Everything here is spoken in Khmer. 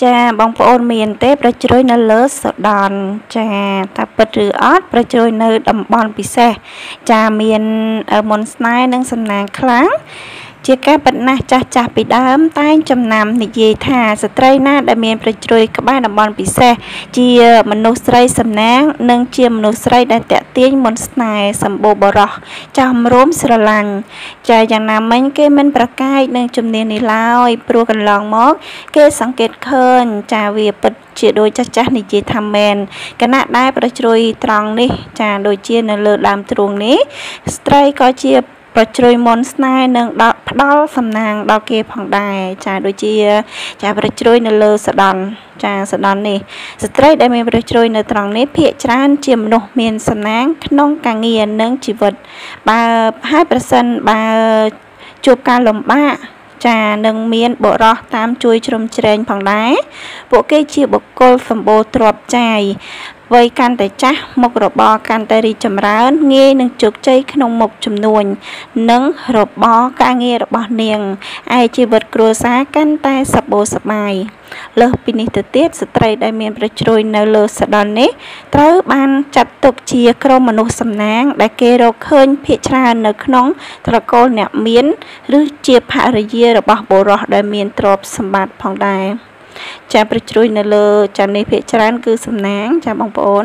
ចាបងប្អូនមានទេប្រជ្រោយនៅលើសដនចាថាពិតឬអត់ប្រជ្រោយនៅតំបន់ពិសេសចាមានមុនស្នេហ៍និងសំណាងខ្លាំងជាការពិតណាស់ចាស់ពីដើមតែងចំណាំនិយាយថាស្ត្រីណាដែលមានប្រជ្រោយក្បែរតំបន់ពិសេសជាមនុស្សស្រីសំណាងនិងជាមនុស្សស្រីដែលតាក់ទាញមុនស្នេហ៍សម្បូរបរោះចំរួមស្រឡាញ់ចាយ៉ាងណាមិញគេមិនប្រកែកនឹងជំនាញនេះឡើយព្រោះកន្លងមកគេសង្កេតឃើញចាវាពិតជាដូចចាស់និយាយថាមែនគណៈដែលប្រជ្រោយត្រង់នេះចាដូចជានៅលើដើមទ្រូងនេះស្ត្រីក៏ជាប្រជ្រោយមុនស្នេហ៍នឹងផ្ដល់សំណាងដល់គេផងដែរចាដូចជាចាប្រជ្រោយនៅលើសដនចាសដននេះស្ត្រីដែលមានប្រជ្រោយនៅត្រង់នេះភាគច្រើនជាមនុស្សមានសំណាងក្នុងការងារនិងជីវិតបើហើយប្រសិនបើជួបការលំបាកចានឹងមានបុរសតាមជួយជ្រោមជ្រែងផងដែរពួកគេជាបុគ្គលសម្បូរទ្រព្យចាយវ័យកាន់តែចាស់មុខរបរកាន់តែរីកចម្រើនងាយនឹងជោគជ័យក្នុងមុខជំនួញនិងរបរការងាររបស់នាងឯជីវិតគ្រួសារកាន់តែសប្បាយសប្បាយលើសពីនេះទៅទៀតស្ត្រីដែលមានប្រជ្រោយនៅលើសដននេះត្រូវបានចាត់ទុកជាក្រុមមនុស្សសំណាងដែលគេរកឃើញភាគច្រើននៅក្នុងត្រកូលអ្នកមានឬជាភរិយារបស់បុរសដែលមានទ្រព្យសម្បត្តិផងដែរចាប្រជ្រោយនៅលើចានេះភាគច្រើនគឺសំណាងចាបងប្អូន